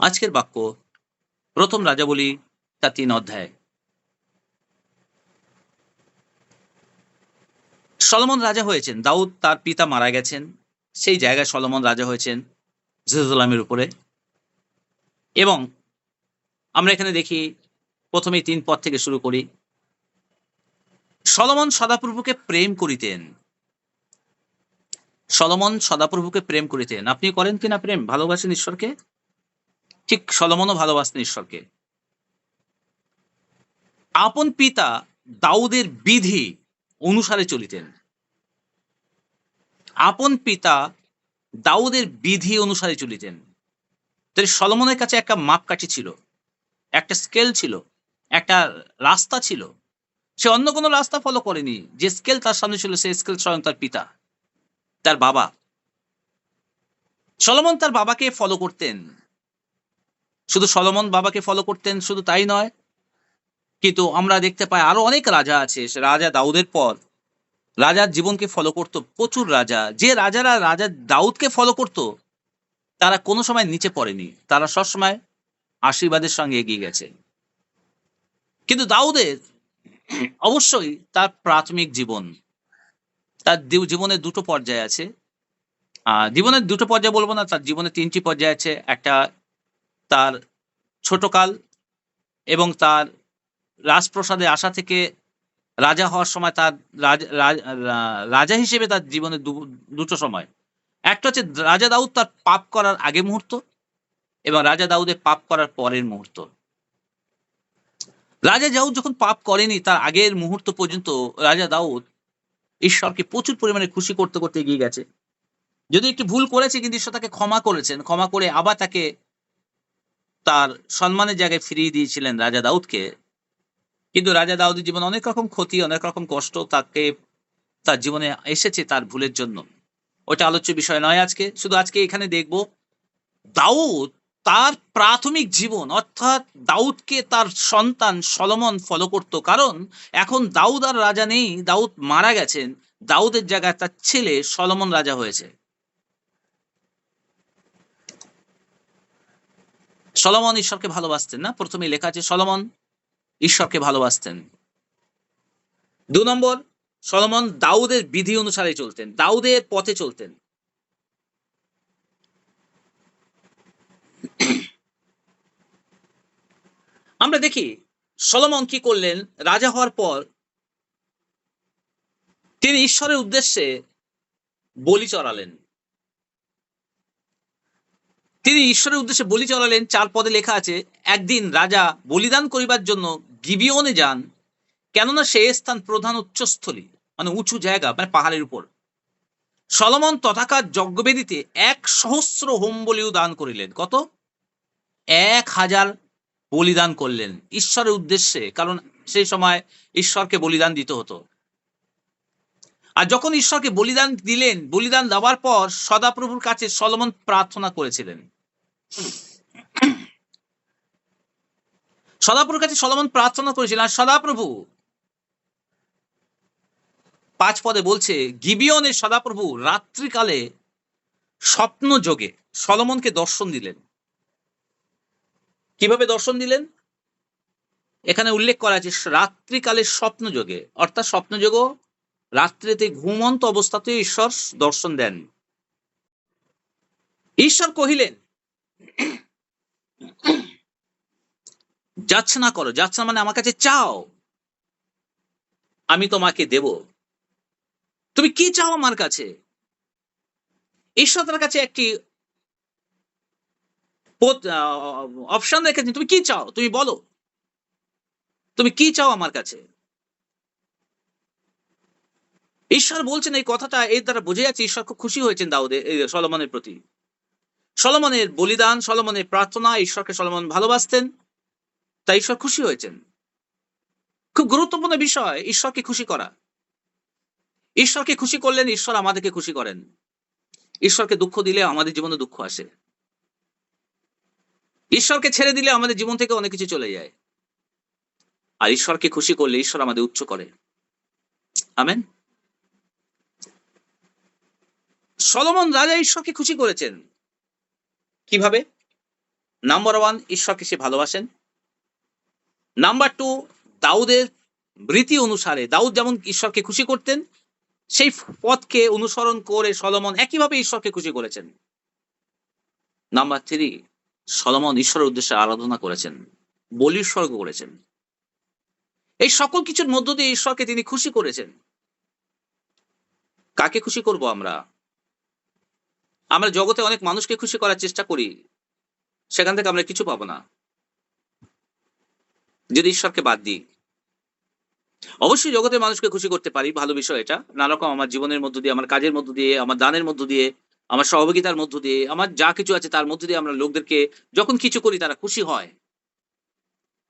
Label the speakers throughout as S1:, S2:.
S1: আজকের বাক্য প্রথম রাজাবলী তার ৩ অধ্যায়। সলোমন রাজা হয়েছেন। দাউদ তার পিতা মারা গেছেন। সেই জায়গায় সলোমন রাজা হয়েছেন জেরুজালেমের উপরে। এবং আমরা এখানে দেখি ১ম এই ৩ পদ থেকে শুরু করি। সলোমন সদাপ্রভুকে প্রেম করিতেন। সলোমন সদাপ্রভুকে প্রেম করিতেন। আপনি করেন কিনা প্রেম? ভালোবাসেন ঈশ্বরকে? ঠিক সলোমনও ভালোবাসতেন ঈশ্বরকে। আপন পিতা দাউদের বিধি অনুসারে চলিতেন। আপন পিতা দাউদের বিধি অনুসারে চলিতেন। তাই সলোমনের কাছে একটা মাপকাঠি ছিল, একটা স্কেল ছিল, একটা রাস্তা ছিল। সে অন্য কোনো রাস্তা ফলো করেনি। যে স্কেল তার সামনে ছিল সেই স্কেল স্বয়ং তার পিতা, তার বাবা। সলোমন তার বাবাকে ফলো করতেন। শুধু সলোমন বাবাকে ফলো করতেন শুধু তাই নয়, কিন্তু আমরা দেখতে পাই আরো অনেক রাজা আছে। সে রাজা দাউদের পর রাজার জীবনকে ফলো করত প্রচুর রাজা। যে রাজারা রাজা দাউদকে ফলো করত তারা কোনো সময় নিচে পড়েনি। তারা সবসময় আশীর্বাদের সঙ্গে এগিয়ে গেছে। কিন্তু দাউদের অবশ্যই তার প্রাথমিক জীবন, তার জীবনের ২ টো পর্যায় আছে। জীবনের ২ টো পর্যায় বলব না, তার জীবনে ৩ টি পর্যায় আছে। একটা তার ছোটকাল এবং তার রাজপ্রাসাদে আসা থেকে রাজা হওয়ার সময় তার রাজ রাজ রা রাজা হিসেবে তার জীবনে ২ টো সময়। একটা হচ্ছে রাজা দাউদ তার পাপ করার আগের মুহূর্ত এবং রাজা দাউদের পাপ করার পরের মুহূর্ত। রাজা দাউদ যখন পাপ করেনি তার আগের মুহূর্ত পর্যন্ত রাজা দাউদ ঈশ্বরকে প্রচুর পরিমাণে খুশি করতে, করতে এগিয়ে গেছে। যদি একটু ভুল করেছে কিন্তু ঈশ্বর তাকে ক্ষমা করেছেন। ক্ষমা করে আবার তাকে তার সম্মানের জায়গায় ফিরিয়ে দিয়েছিলেন রাজা দাউদকে। কিন্তু রাজা দাউদের জীবনে অনেক রকম ক্ষতি, অনেক রকম কষ্ট তাকে তার জীবনে এসেছে তার ভুলের জন্য। ওটা আলোচ্য বিষয় নয় আজকে। শুধু আজকে এখানে দেখব দাউদ তার প্রাথমিক জীবন অর্থাৎ দাউদকে তার সন্তান সলোমন ফলো করত। কারণ এখন দাউদ আর রাজা নেই, দাউদ মারা গেছেন। দাউদের জায়গায় তার ছেলে সলোমন রাজা হয়েছে। সলোমন ঈশ্বরকে ভালোবাসতেন না? ১ম এই লেখা আছে সলোমন ঈশ্বরকে ভালোবাসতেন। ২ নম্বর সলোমন দাউদের বিধি অনুসারে চলতেন। দাউদের পথে চলতেন। আমরা দেখি সলোমন কি করলেন রাজা হওয়ার পর তিনি ঈশ্বরের উদ্দেশ্যে বলি চড়ালেন। তিনি ঈশ্বরের উদ্দেশ্যে বলি চড়ালেন ৪ পদে লেখা আছে, একদিন রাজা বলিদান করিবার জন্য গিবিয়নে যান, কেননা সে স্থান প্রধান উচ্চস্থলী, মানে উঁচু জায়গা, মানে পাহাড়ের উপর। সলোমন তথাকার যজ্ঞবেদীতে ১,০০০ হোম বলিও দান করিলেন। কত? ১,০০০ বলিদান করলেন ঈশ্বরের উদ্দেশ্যে। কারণ সেই সময় ঈশ্বরকে বলিদান দিতে হতো। আর যখন ঈশ্বরকে বলিদান দিলেন, বলিদান দেওয়ার পর সদাপ্রভুর কাছে সলোমন প্রার্থনা করেছিলেন। সদাপ্রভুর কাছে সলোমন প্রার্থনা করেছিলেন। আর সদাপ্রভু ৫ পদে বলছে, গিবিয়নে সদাপ্রভু রাত্রিকালে স্বপ্ন যোগে সলোমনকে দর্শন দিলেন। কিভাবে দর্শন দিলেন? এখানে উল্লেখ করা আছে রাত্রিকালে স্বপ্ন যোগে, অর্থাৎ স্বপ্নযোগও রাত্রিতে ঘুমন্ত অবস্থাতে ঈশ্বর দর্শন দেন। ঈশ্বর কহিলেন, যাচনা করো। যাচনা মানে আমার কাছে চাও, আমি তোমাকে দেব। তুমি কি চাও আমার কাছে? ঈশ্বর তার কাছে একটি অপশন রেখেছেন, তুমি কি চাও? তুমি বলো। তুমি কি চাও আমার কাছে? ঈশ্বর বলছেন এই কথাটা, এর দ্বারা বোঝা যাচ্ছে ঈশ্বর খুব খুশি হয়েছেন সলোমনের প্রতি। সলোমনের বলিদান, সলোমনের প্রার্থনা, ঈশ্বরকে সলোমন ভালোবাসতেন, তাই ঈশ্বর খুশি হয়েছেন। খুব গুরুত্বপূর্ণ বিষয় ঈশ্বরকে খুশি করা। ঈশ্বরকে খুশি করলেন, ঈশ্বর আমাদেরকে খুশি করেন। ঈশ্বরকে দুঃখ দিলে আমাদের জীবনে দুঃখ আসে। ঈশ্বরকে ছেড়ে দিলে আমাদের জীবন থেকে অনেক কিছু চলে যায়। আর ঈশ্বরকে খুশি করলে ঈশ্বর আমাদের উচ্চ করে। আমেন। সলোমন রাজা ঈশ্বরকে খুশি করেছেন। কিভাবে? নাম্বার 1, ঈশ্বরকে সে ভালোবাসেন। নাম্বার 2, দাউদের রীতি অনুসারে দাউদ যেমন ঈশ্বরকে খুশি করতেন, সেই পথকে অনুসরণ করে সলোমন একইভাবে ঈশ্বরকে খুশি করেছেন। নাম্বার 3, সলোমন ঈশ্বরের উদ্দেশ্যে আরাধনা করেছেন, বলি উৎসর্গ করেছেন। এই সকল কিছুর মধ্য দিয়ে ঈশ্বরকে তিনি খুশি করেছেন। কাকে খুশি করব আমরা? আমরা জগতে অনেক মানুষকে খুশি করার চেষ্টা করি, সেখান থেকে আমরা কিছু পাবো না যদি ঈশ্বরকে বাদ দিই। অবশ্যই জগতের মানুষকে খুশি করতে পারি, ভালো বিষয় এটা। নানা রকম আমার জীবনের মধ্য দিয়ে, আমার কাজের মধ্য দিয়ে, আমার দানের মধ্য দিয়ে, আমার সহযোগিতার মধ্য দিয়ে, আমার যা কিছু আছে তার মধ্য দিয়ে আমরা লোকদেরকে যখন কিছু করি তারা খুশি হয়।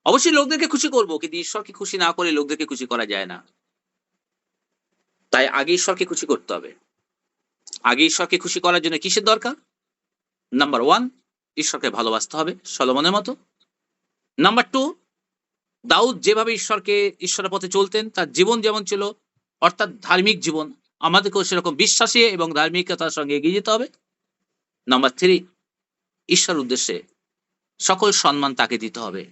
S1: অবশ্যই লোকদেরকে খুশি করব, কিন্তু ঈশ্বরকে খুশি না করে লোকদেরকে খুশি করা যায় না। তাই আগে ঈশ্বরকে খুশি করতে হবে। আগে ঈশ্বরকে খুশি করার জন্য কিসের দরকার? নাম্বার 1, ঈশ্বরকে ভালোবাসতে হবে সলোমনের মতো। নাম্বার 2, দাউদ যেভাবে ঈশ্বরের পথে চলতেন, তার জীবন যেমন ছিল, অর্থাৎ ধার্মিক জীবন, আমাদেরকেও সেরকম বিশ্বাসী এবং ধার্মিকতার সঙ্গে এগিয়ে যেতে হবে। নাম্বার 3, ঈশ্বরের উদ্দেশ্যে সকল সম্মান তাকে দিতে হবে,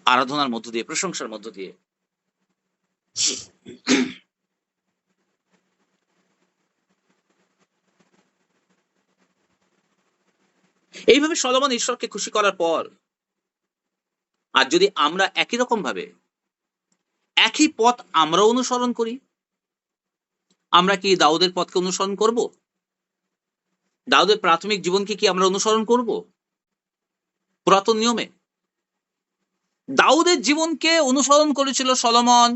S1: আরাধনার মধ্য দিয়ে, প্রশংসার মধ্য দিয়ে। এইভাবে সলোমন ঈশ্বরকে খুশি করার পর, আর যদি আমরা একই রকম ভাবে একই পথ আমরা অনুসরণ করি, আমরা কি দাউদের পথকে অনুসরণ করব? দাউদের প্রাথমিক জীবনকে কি আমরা অনুসরণ করব পুরাতন নিয়মে? দাউদের জীবনকে অনুসরণ করেছিল সলোমন,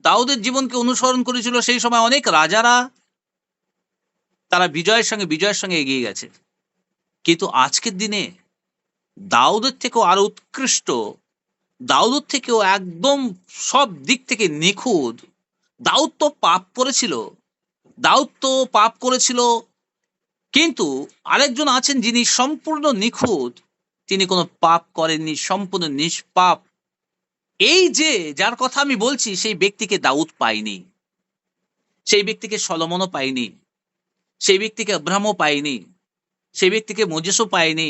S1: দাউদের জীবনকে অনুসরণ করেছিল সেই সময় অনেক রাজারা, তারা বিজয়ের সঙ্গে এগিয়ে গেছে। কিন্তু আজকের দিনে দাউদের থেকেও আরো উৎকৃষ্ট, দাউদের থেকেও একদম সব দিক থেকে নিখুঁত। দাউদ তো পাপ করেছিল, কিন্তু আরেকজন আছেন যিনি সম্পূর্ণ নিখুঁত, তিনি কোনো পাপ করেননি, সম্পূর্ণ নিষ্পাপ। এই যে যার কথা আমি বলছি, সেই ব্যক্তিকে দাউদ পায়নি, সেই ব্যক্তিকে সলোমনও পায়নি, সেই ব্যক্তিকে আব্রাহামও পায়নি, সেই ব্যক্তিকে মোজেসও পায়নি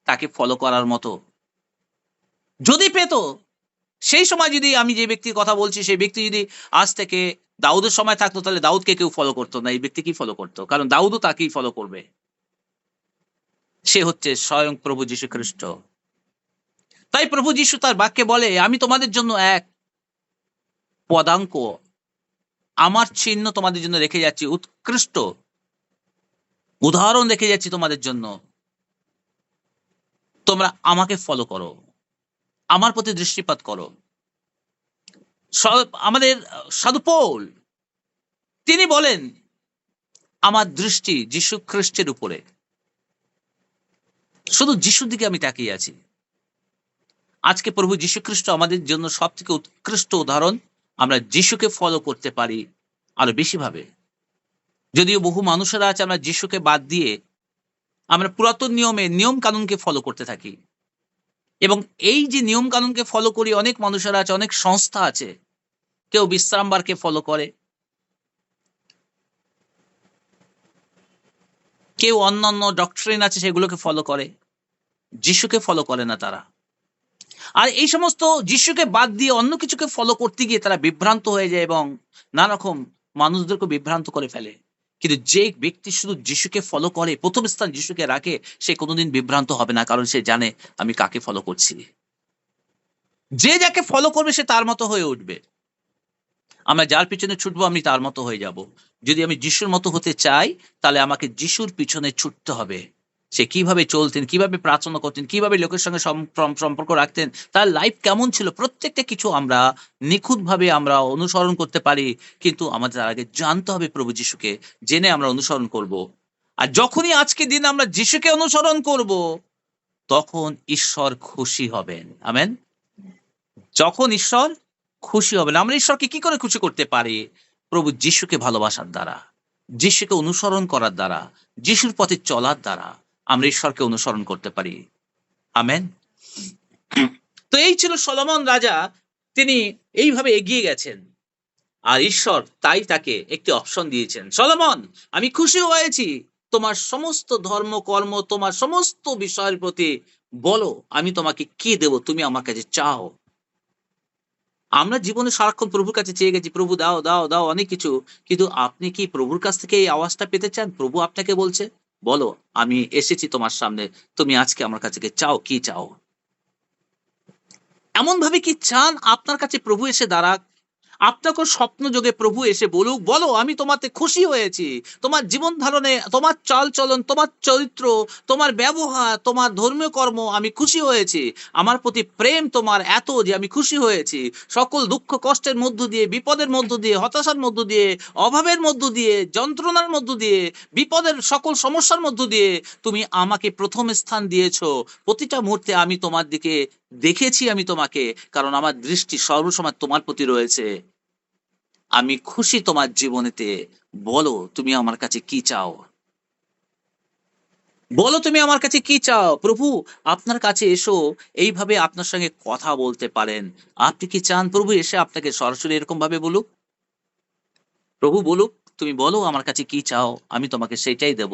S1: তাকে ফলো করার মতো। যদি পেত, সেই সময় যদি আমি যে ব্যক্তির কথা বলছি সেই ব্যক্তি যদি আজ থেকে দাউদের সময় থাকতো, তাহলে দাউদকে কেউ ফলো করতো না, এই ব্যক্তি কি ফলো করতো? কারণ দাউদও তাকেই ফলো করবে। সে হচ্ছে স্বয়ং প্রভু যীশু খ্রিস্ট। তাই প্রভু যীশু তার বাক্যে বলে, আমি তোমাদের জন্য এক পদাঙ্ক, আমার চিহ্ন তোমাদের জন্য রেখে যাচ্ছি, উৎকৃষ্ট উদাহরণ রেখে যাচ্ছি তোমাদের জন্য। তোমরা আমাকে ফলো করো, আমার প্রতি দৃষ্টিপাত করো। আমাদের সাধু পৌল তিনি বলেন, আমার দৃষ্টি যীশু খ্রিস্টের উপরে, শুধু যিশুর দিকে আমি তাকিয়ে আছি। আজকে প্রভু যীশু খ্রিস্ট আমাদের জন্য সব থেকে উৎকৃষ্ট উদাহরণ। আমরা যিশুকে ফলো করতে পারি আরো বেশি ভাবে। যদিও বহু মানুষেরা আছে, আমরা যিশুকে বাদ দিয়ে আমরা পুরাতন নিয়ম কানুনকে ফলো করতে থাকি। এবং এই যে নিয়ম কানুনকে ফলো করি, অনেক মানুষেরা আছে, অনেক সংস্থা আছে, কেউ বিশ্রামবারকে ফলো করে, কেউ অন্যান্য ডক্ট্রিন আছে সেগুলোকে ফলো করে, যিশুকে ফলো করে না তারা। আর এই সমস্ত যিশুকে বাদ দিয়ে অন্য কিছুকে ফলো করতে গিয়ে তারা বিভ্রান্ত হয়ে যায় এবং নানা রকম মানুষদেরকে বিভ্রান্ত করে ফেলে। কিন্তু যে ব্যক্তি শুধু যিশুকে ফলো করে, প্রথম স্থান যিশুকে রাখে, সে কোনোদিন বিভ্রান্ত হবে না, কারণ সে জানে আমি কাকে ফলো করছি। যে যাকে ফলো করবে সে তার মতো হয়ে উঠবে। আমরা যার পিছনে ছুটবো আমি তার মতো হয়ে যাব। যদি আমি যিশুর মতো হতে চাই, তাহলে আমাকে যিশুর পিছনে ছুটতে হবে। সে কিভাবে চলতেন, কিভাবে প্রার্থনা করতেন, কিভাবে লোকের সঙ্গে সম্পর্ক রাখতেন, তার লাইফ কেমন ছিল, প্রত্যেকটা কিছু আমরা নিখুঁতভাবে আমরা অনুসরণ করতে পারি। কিন্তু আমাদের তার আগে জানতে হবে প্রভু যিশুকে, জেনে আমরা অনুসরণ করব। আর যখনই আজকে দিন আমরা যিশুকে অনুসরণ করব, তখন ঈশ্বর খুশি হবেন। আমেন। যখন ঈশ্বর খুশি হবেন, আমরা ঈশ্বরকে কি করে খুশি করতে পারি? প্রভু যিশুকে ভালোবাসার দ্বারা, যিশুকে অনুসরণ করার দ্বারা, যিশুর পথে চলার দ্বারা আমরা ঈশ্বরকে অনুসরণ করতে পারি। আমেন। তো এই ছিল সলোমন রাজা, তিনি এইভাবে এগিয়ে গেছেন। আর ঈশ্বর তাই তাকে একটি অপশন দিয়েছেন, সলোমন আমি খুশি হয়েছি, তোমার সমস্ত ধর্ম কর্ম, তোমার সমস্ত বিষয়ের প্রতি বলো, আমি তোমাকে কি দেব, তুমি আমার কাছে চাও। আমরা জীবনে সারাক্ষণ প্রভুর কাছে চেয়ে গেছি, প্রভু দাও দাও দাও অনেক কিছু। কিন্তু আপনি কি প্রভুর কাছ থেকে এই আওয়াজটা পেতে চান? প্রভু আপনাকে বলছে, বলো আমি এসেছি তোমার সামনে, তুমি আজকে আমার কাছে চাও, কি চাও। এমন ভাবে কি চান আপনার কাছে প্রভু এসে দাঁড়াক? আপনাকেও স্বপ্ন যোগে প্রভু এসে বলুক, বলো আমি তোমাতে খুশি হয়েছি। তোমার জীবন ধারণে, তোমার চাল-চলন, তোমার চরিত্র, তোমার ব্যবহার, তোমার ধর্মীয় কর্ম আমি খুশি হয়েছি। আমার প্রতি প্রেম তোমার এত যে আমি খুশি হয়েছি। সকল দুঃখ কষ্টের মধ্য দিয়ে, বিপদের মধ্য দিয়ে, হতাশার মধ্য দিয়ে, অভাবের মধ্য দিয়ে, যন্ত্রণার মধ্য দিয়ে, বিপদের সকল সমস্যার মধ্য দিয়ে তুমি আমাকে প্রথম স্থান দিয়েছ। প্রতিটা মুহূর্তে আমি তোমার দিকে দেখেছি আমি তোমাকে, কারণ আমার দৃষ্টি সর্বসময় তোমার প্রতি রয়েছে। আমি খুশি তোমার জীবনেতে। বলো তুমি আমার কাছে কি চাও? বলো তুমি আমার কাছে কি চাও? প্রভু আপনার কাছে এসো, এইভাবে আপনার সঙ্গে কথা বলতে পারেন। আপনি কি চান প্রভু এসে আপনাকে সরাসরি এরকম ভাবে বলুক? প্রভু বলুক, তুমি বলো আমার কাছে কি চাও? আমি তোমাকে সেটাই দেব।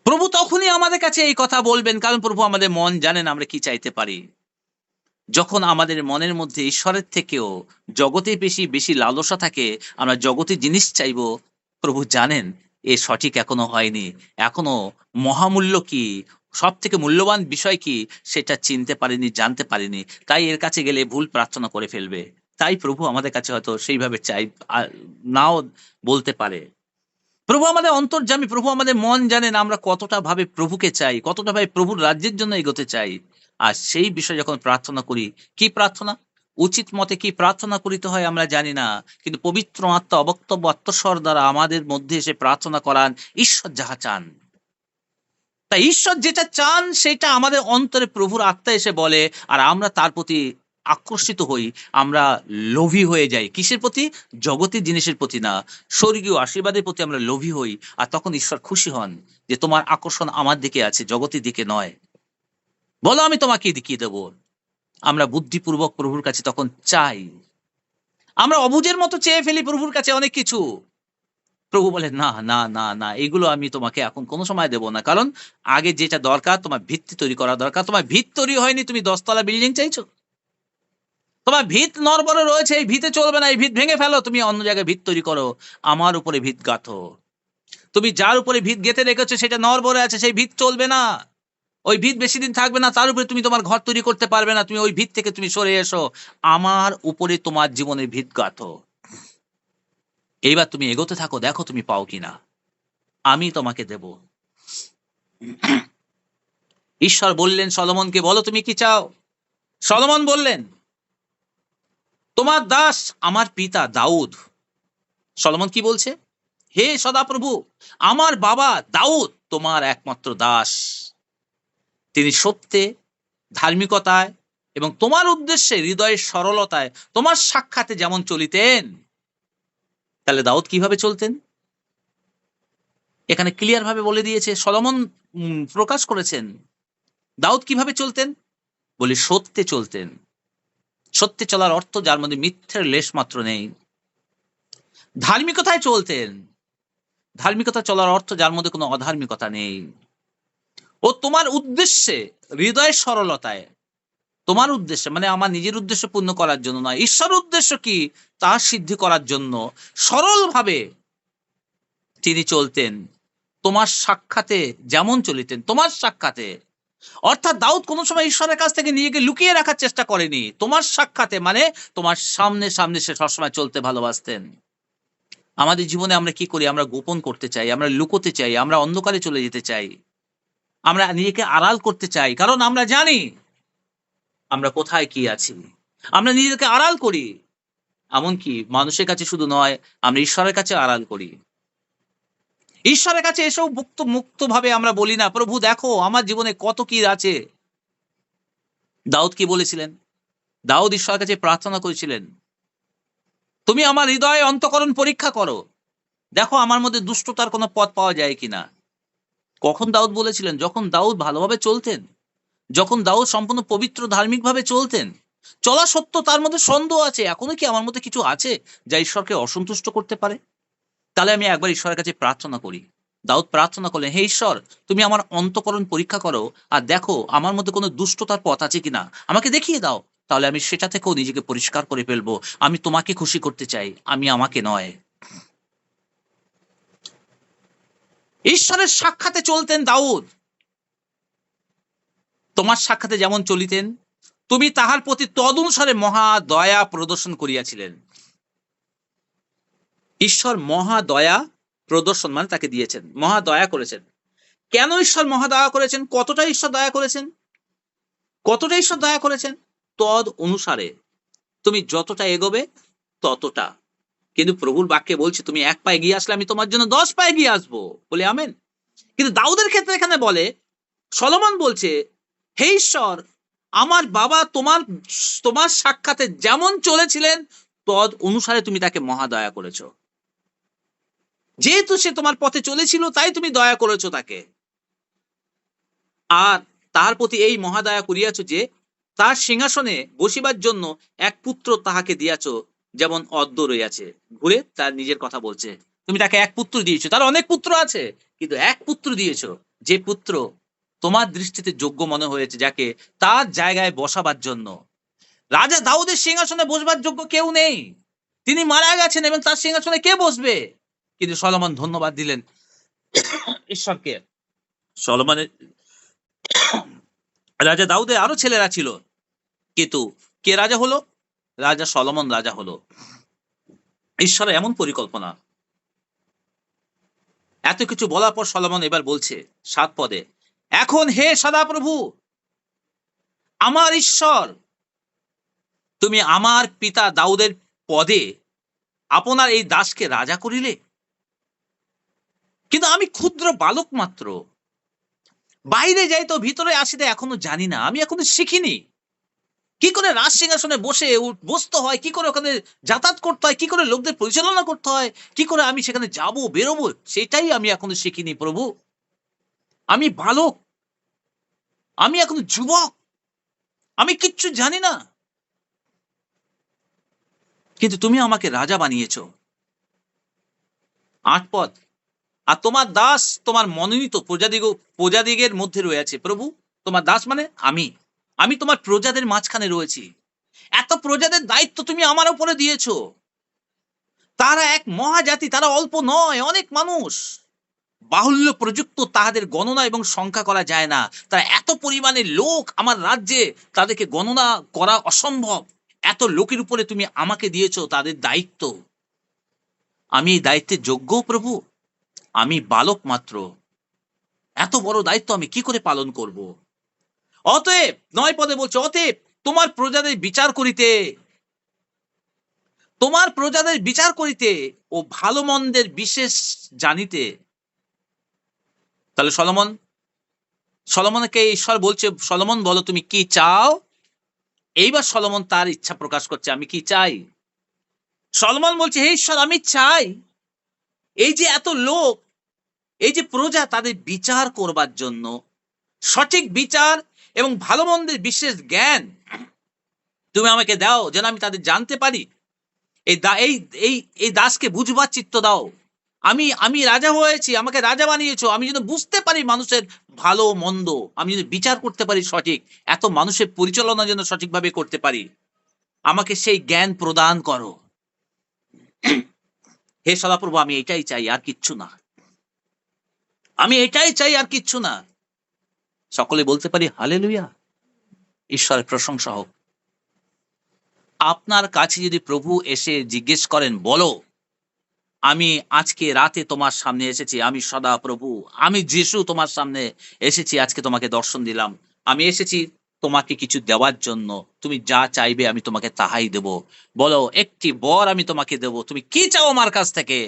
S1: প্রভু তখনই আমাদের কাছে এই কথা বলবেন, কারণ প্রভু আমাদের মন জানেন আমরা কি চাইতে পারি। যখন আমাদের মনের মধ্যে ঈশ্বরের থেকেও জগতে বেশি বেশি লালসা থাকে, আমরা জগতের জিনিস চাইবো, প্রভু জানেন এ সঠিক এখনো হয়নি। এখনো মহামূল্য কি, সব থেকে মূল্যবান বিষয় কি সেটা চিনতে পারিনি, জানতে পারিনি। তাই এর কাছে গেলে ভুল প্রার্থনা করে ফেলবে। তাই প্রভু আমাদের কাছে হয়তো সেইভাবে চাই, নাও বলতে পারে। প্রভু আমাদের অন্তর্যামী, প্রভু আমাদের মন জানেন আমরা কতটা ভাবে প্রভুকে চাই, কতটা ভাবে প্রভুর রাজ্যের জন্য এগোতে চাই। আর সেই বিষয়ে যখন প্রার্থনা করি, কি প্রার্থনা? উচিত মতে কি প্রার্থনা করিতে হয় আমরা জানি না। কিন্তু পবিত্র আত্মা অবক্তব্য আত্মস্বর দ্বারা আমাদের মধ্যে এসে প্রার্থনা করান ঈশ্বর যাহা চান। তাই ঈশ্বর যেটা চান সেটা আমাদের অন্তরে প্রভুর আত্মা এসে বলে, আর আমরা তার প্রতি আকর্ষিত হই। আমরা লোভী হয়ে যাই কিসের প্রতি? জগতের জিনিসের প্রতি না, স্বর্গীয় আশীর্বাদের প্রতি আমরা লোভী হই। আর তখন ঈশ্বর খুশি হন যে তোমার আকর্ষণ আমার দিকে আছে, জগতের দিকে নয়। বলো আমি তোমাকে দেখিয়ে দেব। আমরা বুদ্ধিপূর্বক প্রভুর কাছে তখন চাই। আমরা অবুঝের মতো চেয়ে ফেলি প্রভুর কাছে অনেক কিছু। প্রভু বলে, না, না, না, না, এগুলো আমি তোমাকে এখন কোন সময় দেব না। কারণ আগে যেটা দরকার তোমার ভিত্তি তৈরি করা দরকার। তোমার ভিত তৈরি হয়নি, তুমি ১০ তলা বিল্ডিং চাইছো? তোমার ভিত নড়বড়ে রয়েছে, এই ভিতে চলবে না, এই ভিত ভেঙে ফেলো। তুমি অন্য জায়গায় ভিত তৈরি করো। আমার উপরে ভিত গাঁথো। তুমি যার উপরে ভিত গেঁথে রেখেছো সেটা নড়বড়ে আছে, সেই ভিত চলবে না। ওই ভিত বেশিদিন থাকবে না। তার উপরে তুমি তোমার ঘর তৈরি করতে পারবে না। তুমি ওই ভিত থেকে তুমি সরে এসো। আমার উপরে তোমার জীবনের ভিত গাঁথো। এইবার তুমি এগোতে থাকো, দেখো তুমি পাও কিনা। আমি তোমাকে দেব। ঈশ্বর বললেন সলোমনকে, বলো তুমি কি চাও? সলোমন বললেন, তোমার দাস আমার পিতা দাউদ। সলোমন কি বলছে? হে সদাপ্রভু, আমার বাবা দাউদ তোমার একমাত্র দাস। তিনি সত্যে, ধার্মিকতায় এবং তোমার উদ্দেশ্যে হৃদয়ের সরলতায়, তোমার সাক্ষাতে যেমন চলিতেন। তাহলে দাউদ কিভাবে চলতেন? এখানে ক্লিয়ার ভাবে বলে দিয়েছে, সলোমন প্রকাশ করেছেন। দাউদ কিভাবে চলতেন? বলি সত্যে চলতেন। সত্যে চলার অর্থ যার মধ্যে মিথ্যের লেশ মাত্র নেই। ধার্মিকতায় চলতেন। ধার্মিকতা চলার অর্থ যার মধ্যে কোনো অধার্মিকতা নেই। ও তোমার উদ্দেশ্যে, হৃদয়ের সরলতায়, তোমার উদ্দেশ্যে মানে আমার নিজের উদ্দেশ্য পূর্ণ করার জন্য নয়, ঈশ্বর উদ্দেশ্য কি তা সিদ্ধি করার জন্য সরলভাবে তিনি চলতেন। তোমার সাক্ষাতে যেমন চলিতেন, তোমার সাক্ষাতে। অর্থাৎ দাউদ কোনো সময় ঈশ্বরের কাছ থেকে নিজেকে লুকিয়ে রাখার চেষ্টা করেনি। তোমার সাক্ষাতে মানে তোমার সামনে সামনে সে সবসময় চলতে ভালোবাসতেন। আমাদের জীবনে আমরা কি করি? আমরা গোপন করতে চাই, আমরা লুকোতে চাই, আমরা অন্ধকারে চলে যেতে চাই, আমরা নিজেকে আড়াল করতে চাই, কারণ আমরা জানি আমরা কোথায় কি আছি। আমরা নিজেদেরকে আড়াল করি। এমনকি মানুষের কাছে শুধু নয়, আমরা ঈশ্বরের কাছে আড়াল করি। ঈশ্বরের কাছে এসেও মুক্তভাবে আমরা বলি না, প্রভু দেখো আমার জীবনে কত কি আছে। দাউদ কি বলেছিলেন? দাউদ ঈশ্বরের কাছে প্রার্থনা করেছিলেন, তুমি আমার হৃদয়ে অন্তঃকরণ পরীক্ষা করো। দেখো আমার মধ্যে দুষ্টতার কোনো পথ পাওয়া যায় কিনা। কখন দাউদ বলেছিলেন? যখন দাউদ ভালোভাবে চলতেন। যখন দাউদ সম্পূর্ণ পবিত্র ধার্মিকভাবে চলতেন। চলা সত্ত্বেও তার মধ্যে সন্দেহ আছে। এখনো কি আমার মধ্যে কিছু আছে যা ঈশ্বরকে অসন্তুষ্ট করতে পারে? তাহলে আমি একবার ঈশ্বরের কাছে প্রার্থনা করি। দাউদ প্রার্থনা করলেন, হে ঈশ্বর, তুমি আমার অন্তঃকরণ পরীক্ষা করো আর দেখো আমার মধ্যে কোনো দুষ্টতার পথ আছে কিনা, আমাকে দেখিয়ে দাও। তাহলে আমি সেটা থেকেও নিজেকে পরিষ্কার করে ফেলবো। আমি তোমাকে খুশি করতে চাই, আমি আমাকে নয়। ঈশ্বরের সাক্ষাতে চলতেন দাউদ। তোমার সাক্ষাতে যেমন চলিতেন, তুমি তাহার প্রতি তদনুসারে মহা দয়া প্রদর্শন করিয়াছিলেন। ঈশ্বর মহা দয়া প্রদর্শন মানে তাকে দিয়েছেন, মহা দয়া করেছেন। কেন ঈশ্বর মহা দয়া করেছেন? কতটা ঈশ্বর দয়া করেছেন? কতটা ঈশ্বর দয়া করেছেন? তদ অনুসারে তুমি যতটা এগোবে ততটা। কিন্তু প্রভুর বাক্যে বলছে, তুমি 1 পা এগিয়ে আসলে আমি তোমার জন্য 10 পা এগিয়ে আসবো, বলে আমেন। কিন্তু দাউদের ক্ষেত্রে এখানে বলে, সলোমন বলছে, হে ঈশ্বর, আমার বাবা তোমার তোমার সাক্ষাতে যেমন চলেছিলেন তদ অনুসারে তুমি তাকে মহা দয়া করেছো। যেহেতু সে তোমার পথে চলেছিল তাই তুমি দয়া করেছো তাকে। আর তাহার প্রতি এই মহাদয়া করিয়াছ যে তার সিংহাসনে বসিবার জন্য এক পুত্র তাহাকে দিয়াছ, যেমন অদ্য রইয়াছে। ঘুরে তার নিজের কথা বলছে, তুমি তাকে এক পুত্র দিয়েছো। তার অনেক পুত্র আছে, কিন্তু এক পুত্র দিয়েছো, যে পুত্র তোমার দৃষ্টিতে যোগ্য মনে হয়েছে, যাকে তার জায়গায় বসাবার জন্য। রাজা দাউদের সিংহাসনে বসবার যোগ্য কেউ নেই, তিনি মারা গেছেন, এবং তার সিংহাসনে কে বসবে? কিন্তু সলোমন ধন্যবাদ দিলেন ঈশ্বরকে। সলোমনের রাজা দাউদে আরো ছেলেরা ছিল, কিন্তু কে রাজা হলো? রাজা সলোমন রাজা হলো। ঈশ্বরের এমন পরিকল্পনা। এত কিছু বলার পর সলোমন এবার বলছে 7 পদে, এখন হে সদাপ্রভু আমার ঈশ্বর, তুমি আমার পিতা দাউদের পদে আপনার এই দাসকে রাজা করিলে, কিন্তু আমি ক্ষুদ্র বালক মাত্র, বাইরে যাই তো ভিতরে আসিতে এখনো জানি না, আমি এখনো শিখিনি কি করে রাজ সিংহাসনে বসে বসতে হয়, কি করে ওখানে যাতায়াত করতে হয়, কি করে লোকদের পরিচালনা করতে হয়, কি করে আমি সেখানে যাব বেরোবো, সেটাই আমি এখনো শিখিনি প্রভু। আমি বালক, আমি এখনো যুবক, আমি কিচ্ছু জানি না, কিন্তু তুমি আমাকে রাজা বানিয়েছো। 8 পদ, আর তোমার দাস তোমার মনোনীত প্রজাদিগের মধ্যে রয়েছে। প্রভু, তোমার দাস মানে আমি তোমার প্রজাদের মাঝখানে রয়েছি। এত প্রজাদের দায়িত্ব তুমি আমার উপরে দিয়েছো। তারা এক মহাজাতি, তারা অল্প নয়, অনেক মানুষ, বাহুল্য প্রযুক্ত, তাহাদের গণনা এবং সংখ্যা করা যায় না। তারা এত পরিমাণে লোক আমার রাজ্যে, তাদেরকে গণনা করা অসম্ভব। এত লোকের উপরে তুমি আমাকে দিয়েছো তাদের দায়িত্ব। আমি এই দায়িত্বের যোগ্য প্রভু? আমি বালক মাত্র, এত বড় দায়িত্ব আমি কি করে পালন করব? অতএব 9 পদে বলছে, অতএব তোমার প্রজাদের বিচার করিতে, তোমার প্রজাদের বিচার করিতে ও ভালো মন্দের বিশেষ জানিতে। তাহলে সলোমনকে ঈশ্বর বলছে, সলোমন বলো তুমি কি চাও? এইবার সলোমন তার ইচ্ছা প্রকাশ করছে, আমি কি চাই? সলোমন বলছে, হে ঈশ্বর, আমি চাই এই যে এত লোক, এই যে প্রজা, তাদের বিচার করবার জন্য সঠিক বিচার এবং ভালো মন্দের বিশেষ জ্ঞান তুমি আমাকে দাও, যেন আমি তাদের জানতে পারি। এই দাসকে বুঝবার চিত্ত দাও। আমি রাজা হয়েছি, আমাকে রাজা বানিয়েছো, আমি যেন বুঝতে পারি মানুষের ভালো মন্দ, আমি যেন বিচার করতে পারি সঠিক, এত মানুষের পরিচালনা যেন সঠিকভাবে করতে পারি, আমাকে সেই জ্ঞান প্রদান করো। হে সদাপ্রভু, আমি এটাই চাই, আর কিচ্ছু না, আমি এটাই চাই, আর কিচ্ছু না। সকলে বলতে পারি হালেলুয়া, ঈশ্বরের প্রশংসা হোক। আপনার কাছে যদি প্রভু এসে জিজ্ঞেস করেন, বলো আমি আজকে রাতে তোমার সামনে এসেছি, আমি সদা প্রভু, আমি যিশু তোমার সামনে এসেছি, আজকে তোমাকে দর্শন দিলাম, আমি এসেছি তোমাকে কিছু দেওয়ার জন্য, তুমি যা চাইবে আমি তোমাকে তাহাই দেব। বলো, একটি বর আমি তোমাকে দেব, তুমি কি চাও আমার কাছ থেকে?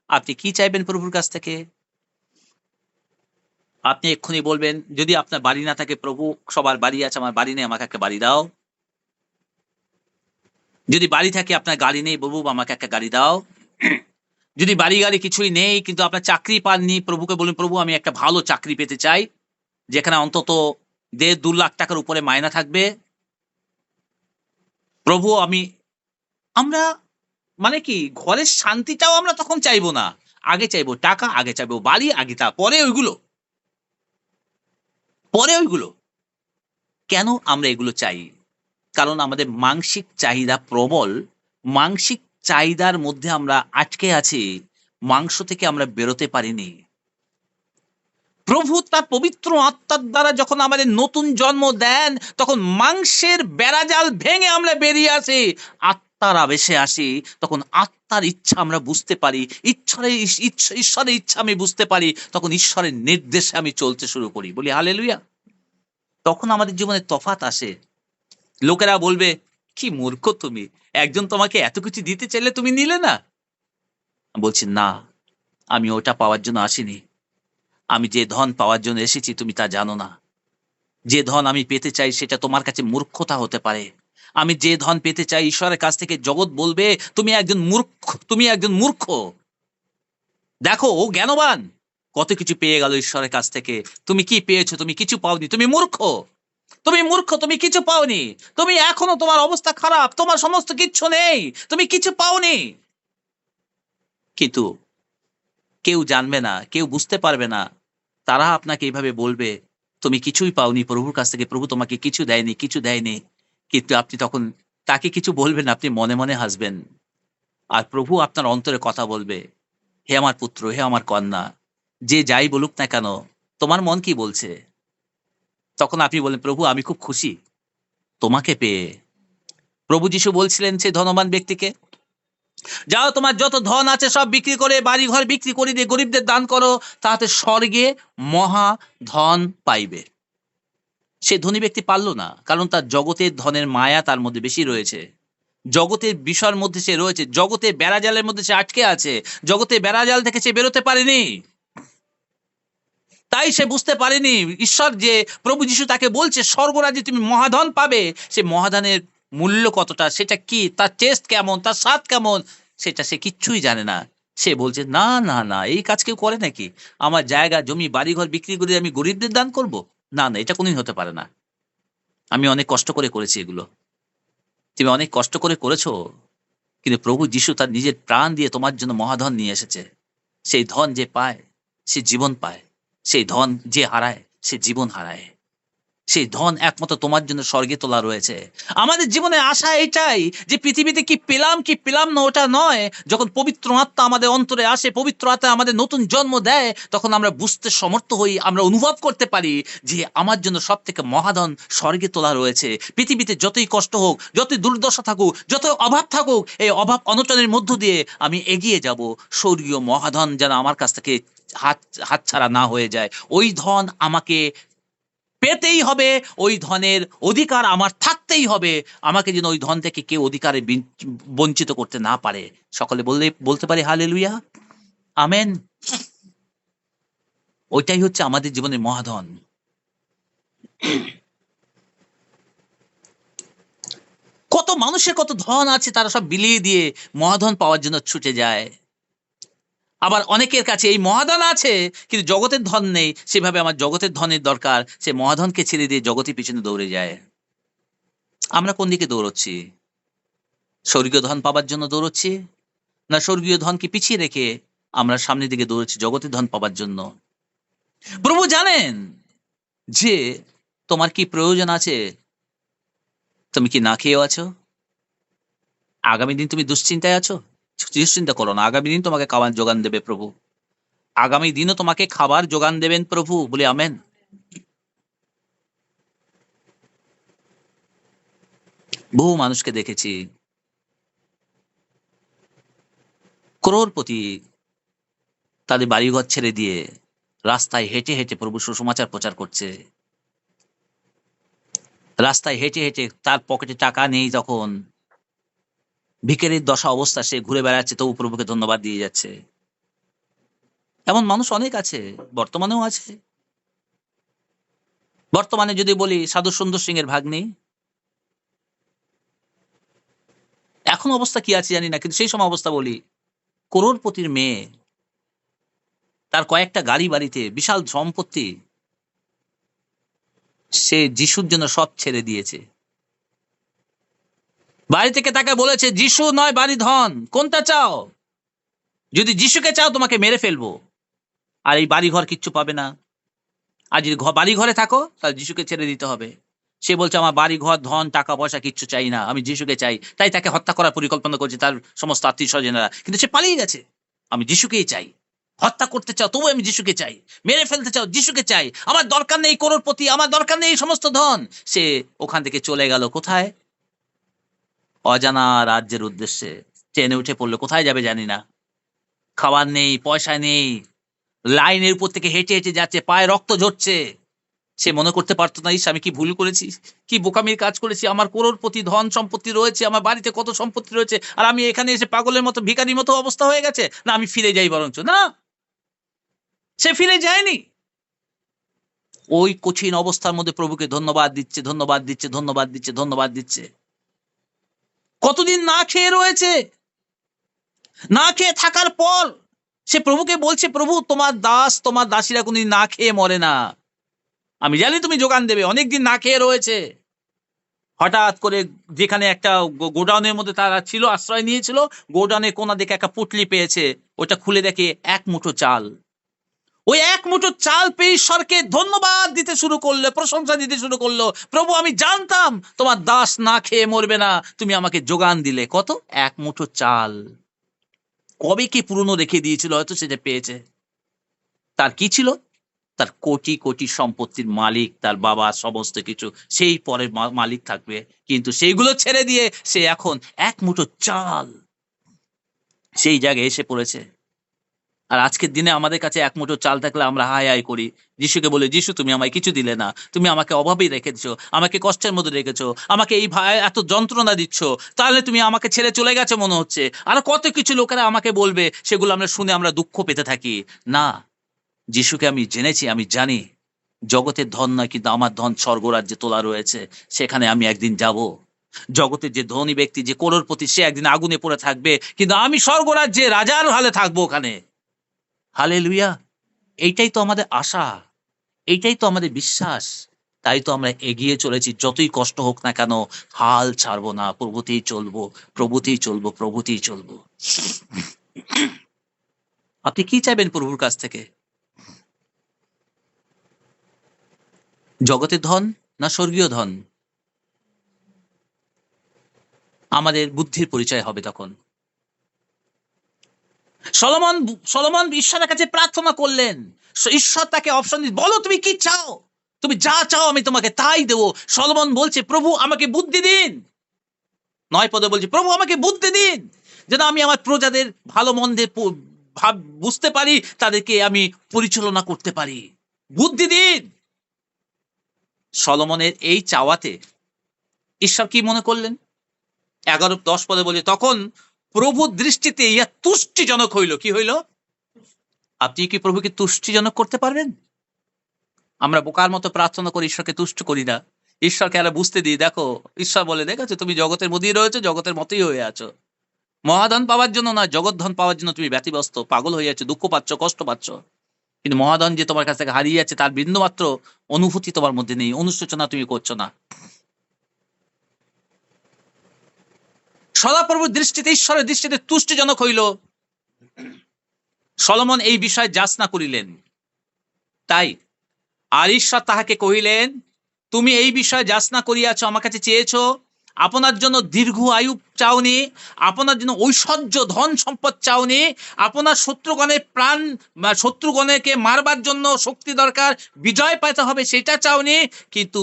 S1: আপনি কি চাইবেন প্রভুর কাছ থেকে? আপনি এক্ষুনি বলবেন, যদি আপনার বাড়ি না থাকে, প্রভু সবার বাড়ি আছে, আমার বাড়ি নেই, আমাকে একটা বাড়ি দাও। যদি বাড়ি থাকে, আপনার গাড়ি নেই, প্রভু আমাকে একটা গাড়ি দাও। যদি বাড়ি গাড়ি কিছুই নেই, কিন্তু আপনার চাকরি পাননি, প্রভুকে বলুন, প্রভু আমি একটা ভালো চাকরি পেতে চাই, যেখানে অন্তত 1.5-2 লাখ টাকার উপরে মায়না থাকবে। প্রভু আমরা মানে কি ঘরের শান্তিটাও আমরা তখন চাইবো না, আগে চাইবো টাকা, আগে চাইবো বাড়ি, আগে তা পরে ওইগুলো, পরে ওইগুলো। কেন আমরা এগুলো চাই? কারণ আমাদের মানসিক চাহিদা প্রবল। মানসিক চাহিদার মধ্যে আমরা আটকে আছি। মাংস থেকে আমরা বেরোতে পারিনি। প্রভু তার পবিত্র আত্মার দ্বারা যখন আমাদের নতুন জন্ম দেন, তখন মাংসের বেড়াজাল ভেঙে আমরা বেরিয়ে আসি। আত্মার আবেশে আসি, তখন আত্মার ইচ্ছা আমরা বুঝতে পারি। ঈশ্বরের ইচ্ছা আমি বুঝতে পারি। তখন ঈশ্বরের নির্দেশে আমি চলতে শুরু করি। বলি হালেলুয়া! তখন আমাদের জীবনে তফাৎ আসে। লোকেরা বলবে, "কি মূর্খ তুমি! একজন তোমাকে এত কিছু দিতে চাইলে তুমি নিলে না?" আমি বলছি, "না, আমি ওটা পাওয়ার জন্য আসিনি। আমি যে ধন পাওয়ার জন্য এসেছি তুমি তা জানো না। যে ধন আমি পেতে চাই সেটা তোমার কাছে মূর্খতা হতে পারে। আমি যে ধন পেতে চাই ঈশ্বরের কাছ থেকে জগৎ বলবে, তুমি একজন মূর্খ, তুমি একজন মূর্খ। দেখো ও জ্ঞানবান। কত কিছু পেয়ে গেল ঈশ্বরের কাছ থেকে। তুমি কি পেয়েছো? তুমি কিছু পাওনি। তুমি মূর্খ। তুমি মূর্খ, তুমি কিছু পাওনি। তুমি এখনো তোমার অবস্থা খারাপ। তোমার সমস্ত কিচ্ছু নেই। তুমি কিছু পাওনি।" কিন্তু কেউ জানবে না, কেউ বুঝতে পারবে না। তারা আপনাকে এভাবে বলবে, "তুমি কিছুই পাওনি প্রভুর কাছ থেকে। প্রভু তোমাকে কিছু দেয়নি, কিছু দেয়নি।" কিন্তু আপনি তখন তাকে কিছু বলবেন না, আপনি মনে, মনে হাসবেন। আর প্রভু আপনার অন্তরে কথা বলবে, "হে আমার পুত্র, হে আমার কন্যা, যে যাই বলুক না কেন, তোমার মন কি বলছে?" তখন আপনি বললেন, "প্রভু আমি খুব খুশি তোমাকে পেয়ে।" প্রভু যিশু বলছিলেন সেই ধনবান ব্যক্তিকে, "যাও তোমার যত ধন আছে সব বিক্রি করে, বাড়িঘর বিক্রি করে দিয়ে গরিবদের দান করো, তাহাতে স্বর্গে মহা ধন পাইবে।" সে ধনী ব্যক্তি পারল না। কারণ তার জগতের ধনের মায়া তার মধ্যে বেশি রয়েছে। জগতের বিষয়ের মধ্যে সে রয়েছে। জগতের বেড়াজালের মধ্যে সে আটকে আছে। জগতের বেড়াজাল থেকে সে বেরোতে পারেনি। তাই সে বুঝতে পারেনি ঈশ্বর যে প্রভু যিশু তাকে বলছে স্বর্গরাজ্যে তুমি মহাধন পাবে। সে মহাধনের মূল্য কতটা, সেটা কি, তার টেস্ট কেমন, তার স্বাদ কেমন, সেটা সে কিচ্ছুই জানে না। সে বলছে, "না, না, না, এই কাজ কেউ করে নাকি? আমার জায়গা, জমি, বাড়িঘর বিক্রি করে আমি গরিবদের দান করব? না, না, এটা কোনদিন হতে পারে না। আমি অনেক কষ্ট করে করেছি এগুলো।" তুমি অনেক কষ্ট করে করেছো। কিন্তু প্রভু যিশু তার নিজের প্রাণ দিয়ে তোমার জন্য মহাধন নিয়ে এসেছে। সেই ধন যে পায়, সে জীবন পায়। সেই ধন যে হারায়, সে জীবন হারায়। সেই ধন একমাত্র তোমার জন্য স্বর্গে তোলা রয়েছে। আমাদের জীবনে আশা এটাই যে পৃথিবীতে কি পেলাম, কি পেলাম না ওটা নয়। যখন পবিত্র আত্মা আমাদের অন্তরে আসে, পবিত্র আত্মা আমাদের নতুন জন্ম দেয়, তখন আমরা বুঝতে সমর্থ হই, আমরা অনুভব করতে পারি যে আমার জন্য সবথেকে মহাধন স্বর্গে তোলা রয়েছে। পৃথিবীতে যতই কষ্ট হোক, যতই দুর্দশা থাকুক, যতই অভাব থাকুক, এই অভাব অনটনের মধ্য দিয়ে আমি এগিয়ে যাব। স্বর্গীয় মহাধন যেন আমার কাছ থেকে হাত হাতছাড়া না হয়ে যায়। ওই ধন আমাকে পেতেই হবে, ওই ধনের অধিকার আমার থাকতেই হবে। আমাকে যেন ওই ধন থেকে কেউ অধিকারে বঞ্চিত করতে না পারে। সকলে বলতে পারি হালেলুয়া, আমেন। ওইটাই হচ্ছে আমাদের জীবনের মহাধন। কত মানুষের কত ধন আছে, তারা সব বিলিয়ে দিয়ে মহাধন পাওয়ার জন্য ছুটে যায়। আবার অনেকের কাছে এই মহাধন আছে কিন্তু জগতের ধন নেই, সেভাবে আমার জগতের ধনের দরকার, সে মহাধনকে ছেড়ে দিয়ে জগতের পিছনে দৌড়ে যায়। আমরা কোন দিকে দৌড়চ্ছি? স্বর্গীয় ধন পাবার জন্য দৌড়চ্ছি, না স্বর্গীয় ধনকে পিছিয়ে রেখে আমরা সামনের দিকে দৌড়চ্ছি জগতের ধন পাবার জন্য? প্রভু জানেন যে তোমার কি প্রয়োজন আছে। তুমি কি না খেয়েও আছো? আগামী দিন তুমি দুশ্চিন্তায় আছো? দুশ্চিন্তা করো না, আগামী দিন তোমাকে খাবার যোগান দেবে প্রভু। আগামী দিনও তোমাকে খাবার যোগান দেবেন প্রভু, বলে আমেন। বহু মানুষকে দেখেছি করোড়পতি তাদের বাড়িঘর ছেড়ে দিয়ে রাস্তায় হেঁটে হেঁটে প্রভু সুসমাচার প্রচার করছে। রাস্তায় হেঁটে হেঁটে তার পকেটে টাকা নেই, তখন ভিখারির দশা অবস্থা, সে ঘুরে বেড়াচ্ছে তবু প্রভুকে ধন্যবাদ দিয়ে যাচ্ছে। এমন মানুষ অনেক আছে, বর্তমানেও আছে। বর্তমানে যদি বলি সাধু সুন্দর সিং এর ভাগ্নি, এখন অবস্থা কি আছে জানি না, কিন্তু সেই সময় অবস্থা বলি, করোড়পতির মেয়ে, তার কয়েকটা গাড়ি বাড়িতে বিশাল সম্পত্তি, সে যিশুর জন্য সব ছেড়ে দিয়েছে। বাড়ি থেকে তাকে বলেছে, যিশু নয় বাড়ি ধন, কোনটা চাও? যদি যিশুকে চাও তোমাকে মেরে ফেলবো, আর এই বাড়িঘর কিচ্ছু পাবে না। আর যদি বাড়ি ঘরে থাকো তাহলে যিশুকে ছেড়ে দিতে হবে। সে বলছে আমার বাড়ি ঘর ধন টাকা পয়সা কিচ্ছু চাই না, আমি যিশুকে চাই। তাই তাকে হত্যা করার পরিকল্পনা করছে তার সমস্ত আত্মীয় স্বজনেরা, কিন্তু সে পালিয়ে গেছে। আমি যিশুকেই চাই। হত্যা করতে চাও তবু আমি যিশুকে চাই, মেরে ফেলতে চাও যিশুকে চাই, আমার দরকার নেই করোড়পতি, আমার দরকার নেই এই সমস্ত ধন। সে ওখান থেকে চলে গেল কোথায়? অজানা রাজ্যের উদ্দেশ্যে ট্রেনে উঠে পড়লো, কোথায় যাবে জানি না। খাবার নেই, পয়সা নেই, লাইনের উপর থেকে হেঁটে হেঁটে যাচ্ছে, পায়ে রক্ত ঝরছে। সে মনে করতে পারতো না, ইস আমি কি ভুল করেছি, কি বোকামির কাজ করেছি, আমার করোড়পতি ধন সম্পত্তি রয়েছে, আমার বাড়িতে কত সম্পত্তি রয়েছে, আর আমি এখানে এসে পাগলের মতো ভিখারির মতো অবস্থা হয়ে গেছে। না আমি ফিরে যাই বরঞ্চ। না, সে ফিরে যায়নি। ওই কঠিন অবস্থার মধ্যে প্রভুকে ধন্যবাদ দিচ্ছে, ধন্যবাদ দিচ্ছে, ধন্যবাদ দিচ্ছে, ধন্যবাদ দিচ্ছে। কতদিন না খেয়ে রয়েছে, না খেয়ে থাকার পর সে প্রভুকে বলছে, প্রভু তোমার দাস তোমার দাসীরা কোনদিন না খেয়ে মরে না, আমি জানি তুমি যোগান দেবে। অনেকদিন না খেয়ে রয়েছে। হঠাৎ করে যেখানে একটা গোডাউনের মধ্যে তারা ছিল, আশ্রয় নিয়েছিল, গোডাউনের কোনা দেখে একটা পুটলি পেয়েছে, ওটা খুলে দেখে এক মুঠো চাল। ওই এক মুঠো চাল পেয়ে ঈশ্বরকে ধন্যবাদ দিতে শুরু করলো, প্রশংসা দিতে শুরু করলো। প্রভু আমি জানতাম তোমার দাস না খেয়ে মরবে না, তুমি আমাকে যোগান দিলে। কত? এক মুঠো চাল। কবে কি পুরনো রেখে দিয়েছিল হয়তো সেটা পেয়েছে। তার কি ছিল? তার কোটি কোটি সম্পত্তির মালিক তার বাবা, সমস্ত কিছু সেই পরের মালিক থাকবে, কিন্তু সেইগুলো ছেড়ে দিয়ে সে এখন এক মুঠো চাল সেই জায়গায় এসে পড়েছে। আর আজকের দিনে আমাদের কাছে এক মুঠো চাল থাকলে আমরা হাই হাই করি, যিশুকে বলে, যিশু তুমি আমায় কিছু দিলে না, তুমি আমাকে অভাবেই রেখেছো, আমাকে কষ্টের মধ্যে রেখেছো, আমাকে এই এত যন্ত্রণা দিচ্ছ, তাহলে তুমি আমাকে ছেড়ে চলে গেছো মনে হচ্ছে। আর কত কিছু লোকেরা আমাকে বলবে, সেগুলো আমরা শুনে আমরা দুঃখ পেতে থাকি। না, যিশুকে আমি জেনেছি, আমি জানি জগতের ধন নয়, কিন্তু আমার ধন স্বর্গরাজ্যে তোলা রয়েছে, সেখানে আমি একদিন যাব। জগতের যে ধনী ব্যক্তি, যে করোড়পতি, সে একদিন আগুনে পড়ে থাকবে, কিন্তু আমি স্বর্গরাজ্যে রাজার হালে থাকবো ওখানে। হালেলুয়া! এইটাই তো আমাদের আশা, এইটাই তো আমাদের বিশ্বাস। তাই তো আমরা এগিয়ে চলেছি, যতই কষ্ট হোক না কেন হাল ছাড়বো না, প্রভুতেই চলবো, প্রভুতেই চলবো, প্রভুতেই চলবো। আপনি কি চাইবেন প্রভুর কাছ থেকে? জগতের ধন না স্বর্গীয় ধন? আমাদের বুদ্ধির পরিচয় হবে তখন। সলোমন সলোমন ঈশ্বরের কাছে প্রার্থনা করলেন। ঈশ্বর তাকে অপশন দিন, বলো তুমি কি চাও, তুমি যা চাও আমি তোমাকে তাই দেবো। সলোমন বলছে, প্রভু আমাকে বুদ্ধি দিন। ৯ পদে বলছে, প্রভু আমাকে বুদ্ধি দিন, যেন আমি আমার প্রজাদের ভালো মন্দের ভাব বুঝতে পারি, তাদেরকে আমি পরিচালনা করতে পারি। বুদ্ধি দিন। সলোমনের এই চাওয়াতে ঈশ্বর কি মনে করলেন? ১১-১০ পদে বলে, তখন প্রভুর দৃষ্টিতে ইয়া তুষ্টিজনক হইল। কি হইল? আপনি কি প্রভুকে তুষ্টিজনক করতে পারবেন? আমরা বোকার মতো প্রার্থনা করি, ঈশ্বরকে তুষ্ট করি না। ঈশ্বরকে আরো বুঝতে দিই, দেখো ঈশ্বর বলে, দেখেছো তুমি জগতের মধ্যেই রয়েছো, জগতের মতোই হয়ে আছো। মহাধন পাওয়ার জন্য না, জগৎ ধন পাওয়ার জন্য তুমি ব্যতিব্যস্ত, পাগল হয়ে যাচ্ছ, দুঃখ পাচ্ছ, কষ্ট পাচ্ছ। কিন্তু মহাধন যে তোমার কাছ থেকে হারিয়ে যাচ্ছে, তার বিন্দুমাত্র অনুভূতি তোমার মধ্যে নেই, অনুশোচনা তুমি করছো না। সদাপ্রভুর দৃষ্টিতে, ঈশ্বরের দৃষ্টিতে তুষ্টিজনক হইল। সলোমন এই বিষয়ে যাচনা করিলেন। তাই আর ঈশ্বর তাহাকে কহিলেন, তুমি এই বিষয়ে যাচনা করিয়াছ, আমার কাছে চেয়েছ, আপনার জন্য দীর্ঘ আয়ু চাওনি, আপনার জন্য ঐশ্বর্য ধন সম্পদ চাওনি, আপনার শত্রুগণের প্রাণ বা শত্রুগণকে মারবার জন্য শক্তি দরকার, বিজয় পাইতে হবে সেটা চাওনি, কিন্তু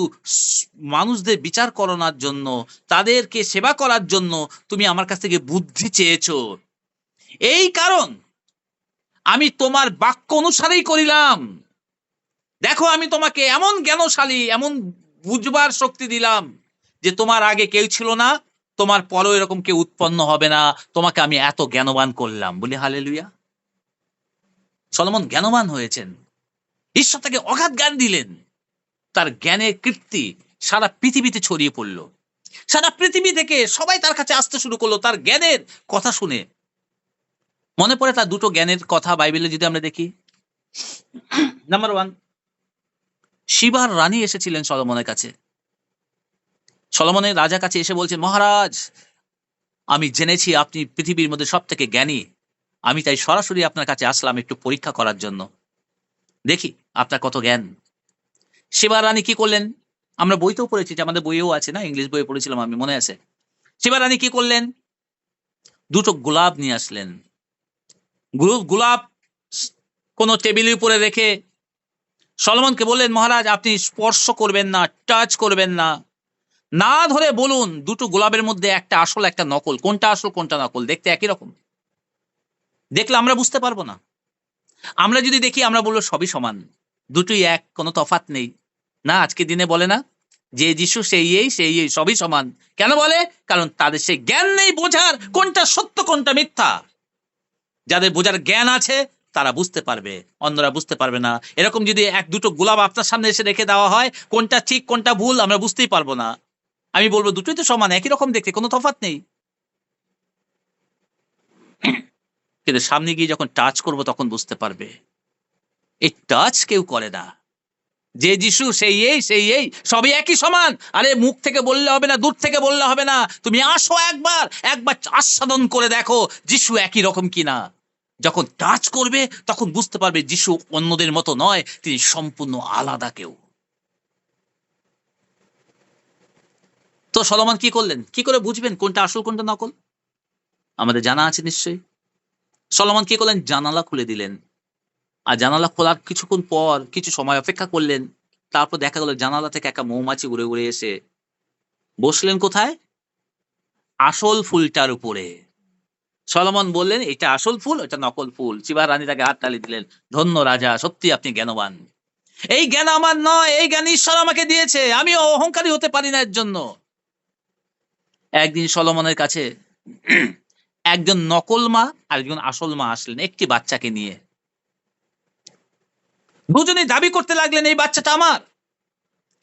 S1: মানুষদের বিচার করানোর জন্য, তাদেরকে সেবা করার জন্য তুমি আমার কাছ থেকে বুদ্ধি চেয়েছ। এই কারণ আমি তোমার বাক্য অনুসারেই করিলাম। দেখো আমি তোমাকে এমন জ্ঞানশালী, এমন বুঝবার শক্তি দিলাম যে তোমার আগে কেউ ছিল না, তোমার পরেও এরকম কেউ উৎপন্ন হবে না, তোমাকে আমি এত জ্ঞানবান করলাম। বলি হালেলুয়া! সলোমন জ্ঞানবান হয়েছেন, ঈশ্বর তাকে অগাধ জ্ঞান দিলেন। তার জ্ঞানের কীর্তি সারা পৃথিবীতে ছড়িয়ে পড়ল। সারা পৃথিবী থেকে সবাই তার কাছে আসতে শুরু করলো তার জ্ঞানের কথা শুনে। মনে পড়ে তার দুটো জ্ঞানের কথা বাইবেলে যদি আমরা দেখি। নাম্বার 1, শিবার রানী এসেছিলেন সলোমনের কাছে। সলোমনের রাজার কাছে এসে বলছেন, মহারাজ আমি জেনেছি আপনি পৃথিবীর মধ্যে সব থেকে জ্ঞানী, আমি তাই সরাসরি আপনার কাছে আসলাম একটু পরীক্ষা করার জন্য, দেখি আপনার কত জ্ঞান। সেবা রানী কি করলেন? আমরা বইতেও পড়েছি, যে আমাদের বইয়েও আছে না, ইংলিশ বইয়ে পড়েছিলাম আমি, মনে আছে। সেবা রানী কি করলেন? দুটো গোলাপ নিয়ে আসলেন। গোলাপ কোন টেবিলের উপরে রেখে সলোমনকে বললেন, মহারাজ আপনি স্পর্শ করবেন না, টাচ করবেন না, না ধরে বলুন দুটো গোলাপের মধ্যে একটা আসল একটা নকল, কোনটা আসল কোনটা নকল, দেখতে একই রকম, দেখলে আমরা বুঝতে পারবো না। আমরা যদি দেখি আমরা বলবো সবই সমান, দুটোই এক, কোনো তফাৎ নেই। না, আজকের দিনে বলে না যে যিশু সেই এই সবই সমান। কেন বলে? কারণ তাদের সেই জ্ঞান নেই বোঝার কোনটা সত্য কোনটা মিথ্যা। যাদের বোঝার জ্ঞান আছে তারা বুঝতে পারবে, অন্যরা বুঝতে পারবে না। এরকম যদি এক দুটো গোলাপ আপনার সামনে এসে রেখে দেওয়া হয়, কোনটা ঠিক কোনটা ভুল আমরা বুঝতেই পারবো না। আমি বলবো দুটোই তো সমান, একই রকম দেখতে, কোনো তফাৎ নেই। কিন্তু সামনে গিয়ে যখন টাচ করব তখন বুঝতে পারবে। এই টাচ কেউ করে না। যে যিশু সেই এই সবই একই সমান। আরে মুখ থেকে বললে হবে না, দূর থেকে বললে হবে না, তুমি আসো একবার আস্বাদন করে দেখো যিশু একই রকম কিনা। যখন টাচ করবে তখন বুঝতে পারবে যিশু অন্যদের মতো নয়, তিনি সম্পূর্ণ আলাদা কেউ। তো সলোমন কি করলেন? কি করে বুঝবেন কোনটা আসল কোনটা নকল? আমাদের জানা আছে নিশ্চয়ই। সলোমন কি করলেন? জানালা খুলে দিলেন। আর জানালা খোলার কিছুক্ষণ পর কিছু সময় অপেক্ষা করলেন। তারপর দেখা গেল জানালা থেকে একটা মৌমাছি উড়ে উড়ে এসে বসলেন কোথায়? আসল ফুলটার উপরে। সলোমন বললেন, এটা আসল ফুল, এটা নকল ফুল। চিবা রানী তাকে হাত তালি দিলেন, ধন্য রাজা, সত্যি আপনি জ্ঞানবান। এই জ্ঞান আমার নয়, এই জ্ঞান ঈশ্বর আমাকে দিয়েছে, আমি অহংকারী হতে পারি না এর জন্য। একদিন সলোমনের কাছে একজন নকল মা আর একজন আসল মা আসলেন একটি বাচ্চাকে নিয়ে। দুজনেই দাবি করতে লাগলেন এই বাচ্চাটা আমার।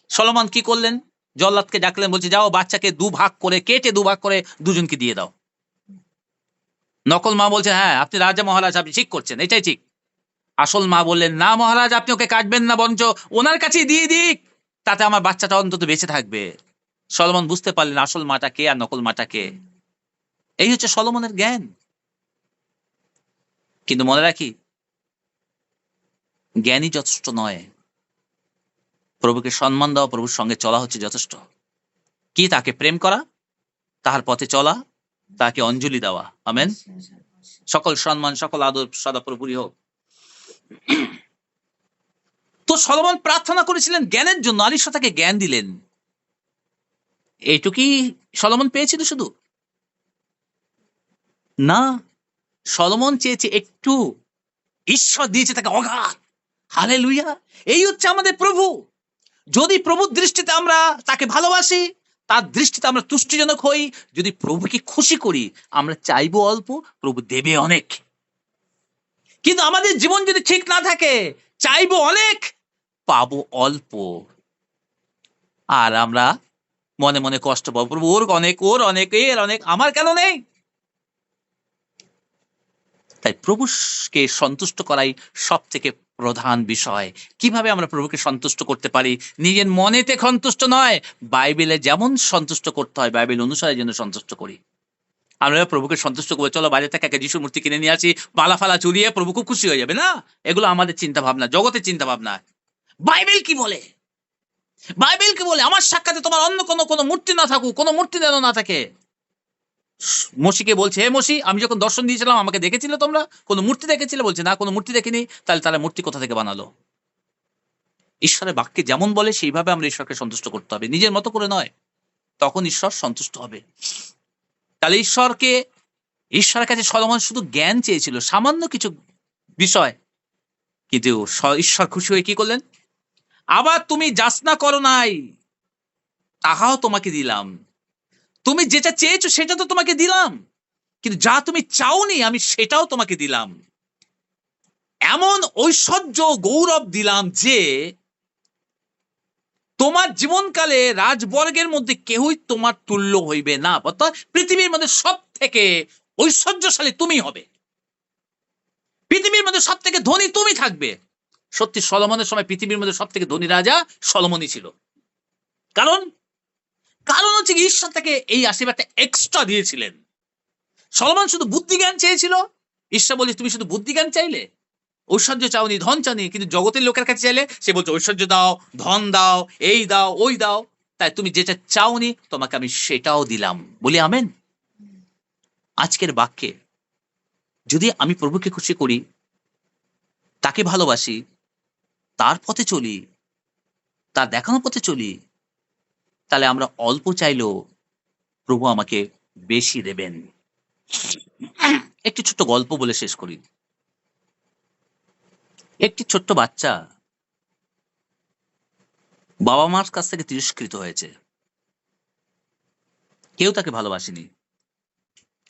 S1: সলোমন কি করলেন? জল্লাদকে ডাকলেন, বলছে যাও বাচ্চাকে দুভাগ করে কেটে দুভাগ করে দুজনকে দিয়ে দাও। নকল মা বলছে, হ্যাঁ আপনি রাজা মহারাজ, আপনি ঠিক করছেন, এটাই ঠিক। আসল মা বললেন, না মহারাজ, আপনি ওকে কাটবেন না, বরঞ্চ ওনার কাছেই দিয়ে দিক, তাতে আমার বাচ্চাটা অন্তত বেঁচে থাকবে। সলোমন বুঝতে পারলেন আসল মাটা কে আর নকল মাটা কে। এই হচ্ছে সলোমনের জ্ঞান। কিন্তু মনে রাখি, জ্ঞানই যথেষ্ট নয়, প্রভুকে সম্মান দেওয়া, প্রভুর সঙ্গে চলা হচ্ছে যথেষ্ট। কি? তাকে প্রেম করা, তাহার পথে চলা, তাকে অঞ্জলি দেওয়া। আমেন। সকল সম্মান সকল আদর সদা প্রভুরই হোক। তো সলোমন প্রার্থনা করেছিলেন জ্ঞানের জন্য, আর ঈশ্বর তাকে জ্ঞান দিলেন। এইটুকুই সলোমন পেয়েছিল শুধু? না, সলোমন চেয়েছে একটু, ঈশ্বর দিয়েছে তাকে অগাধ। হালেলুয়া! এই হচ্ছে আমাদের প্রভু। যদি প্রভুর দৃষ্টিতে আমরা তাকে ভালোবাসি, তার দৃষ্টিতে আমরা তুষ্টিজনক হই, যদি প্রভুকে খুশি করি, আমরা চাইবো অল্প, প্রভু দেবে অনেক। কিন্তু আমাদের জীবন যদি ঠিক না থাকে, চাইবো অনেক, পাবো অল্প। আর আমরা মনে মনে কষ্ট পাবো, প্রভু ওর অনেক, ওর অনেক, এর অনেক, আমার কেন নেই? তাই প্রভুকে সন্তুষ্ট করাই সব থেকে প্রধান বিষয়। কিভাবে আমরা প্রভুকে সন্তুষ্ট করতে পারি? নিজের মনেতে সন্তুষ্ট নয়, বাইবেলে যেমন সন্তুষ্ট করতে হয় বাইবেল অনুসারে যেন সন্তুষ্ট করি। আমরা প্রভুকে সন্তুষ্ট করে চলো বাইরে থেকে একটা যিশুর মূর্তি কিনে নিয়ে আসি, মালা ফালা চুরিয়ে প্রভু খুব খুশি হয়ে যাবে, না। এগুলো আমাদের চিন্তা ভাবনা, জগতের চিন্তা ভাবনা। বাইবেল কি বলে? বাইবেল কি বলে? আমার সাক্ষাতে তোমার অন্য কোনো মূর্তি না থাকুক, কোনো মূর্তি যেন না থাকে। মসিকে বলছে, হে মসি, আমি যখন দর্শন দিয়েছিলাম আমাকে দেখেছিলে তোমরা? কোন মূর্তি দেখেছিলে? বলছে না, কোনো মূর্তি দেখিনি। তাহলে তারা মূর্তি কোথা থেকে বানালো? ঈশ্বরের বাক্যে যেমন বলে সেইভাবে আমরা ঈশ্বরকে সন্তুষ্ট করতে হবে, নিজের মতো করে নয়। তখন ঈশ্বর সন্তুষ্ট হবে। তাহলে ঈশ্বরের কাছে সলোমন শুধু জ্ঞান চেয়েছিল, সামান্য কিছু বিষয়। কিন্তু ঈশ্বর খুশি হয়ে কি করলেন? আবার তুমি যাচনা করো নাই, তাহাও তোমাকে দিলাম। তুমি যেটা চেয়েছো সেটা তো তোমাকে দিলাম, কিন্তু যা তুমি চাওনি আমি সেটাও তোমাকে দিলাম। এমন ঐশ্বর্য গৌরব দিলাম যে তোমার জীবনকালে রাজবর্গের মধ্যে কেউই তোমার তুল্য হইবে না। অর্থাৎ পৃথিবীর মধ্যে সব থেকে ঐশ্বর্যশালী তুমি হবে, পৃথিবীর মধ্যে সব থেকে ধনী তুমি থাকবে। সত্যি সলোমনের সময় পৃথিবীর মধ্যে সব থেকে ধনী রাজা সলোমনই ছিল। কারণ কারণ হচ্ছে ঈশ্বর তাকে এই আশীর্বাদটা এক্সট্রা দিয়েছিলেন। সলোমন শুধু বুদ্ধি জ্ঞান চেয়েছিল, ঈশ্বর বলে তুমি শুধু বুদ্ধিজ্ঞান চাইলে, ঐশ্বর্য চাওনি, ধন চাওনি, কিন্তু জগতের লোকের কাছে চাইলে সে বলছে ঐশ্বর্য দাও, ধন দাও, এই দাও, ওই দাও। তাই তুমি যেটা চাওনি তোমাকে আমি সেটাও দিলাম। বলি আমেন। আজকের বাক্যে যদি আমি প্রভুকে খুশি করি, তাকে ভালোবাসি, তার পথে চলি, তার দেখানো পথে চলি, তাহলে আমরা অল্প চাইলেও প্রভু আমাকে বেশি দেবেন। একটি ছোট্ট গল্প বলে শেষ করি। একটি ছোট্ট বাচ্চা বাবা মার কাছ থেকে তিরস্কৃত হয়েছে, কেউ তাকে ভালোবাসেনি,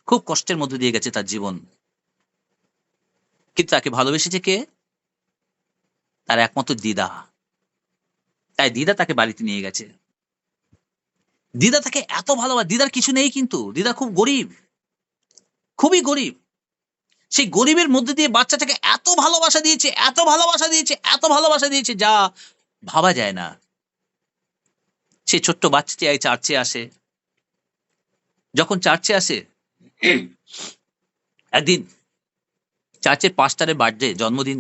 S1: খুব কষ্টের মধ্যে দিয়ে গেছে তার জীবন। কিন্তু তাকে ভালোবেসেছে কে? তার একমাত্র দিদা। তাই দিদা তাকে বাড়িতে নিয়ে গেছে। দিদা তাকে এত ভালোবাসে, দিদার কিছু নেই, কিন্তু দিদা খুব গরিব, খুবই গরিব। সেই গরিবের মধ্যে দিয়ে বাচ্চাটাকে এত ভালোবাসা দিয়েছে, এত ভালোবাসা দিয়েছে, এত ভালোবাসা দিয়েছে, যা ভাবা যায় না। সেই ছোট্ট বাচ্চাটি এই চার্চে আসে। যখন চার্চে আসে, একদিন চার্চের পাস্টারের বার্থডে, জন্মদিন,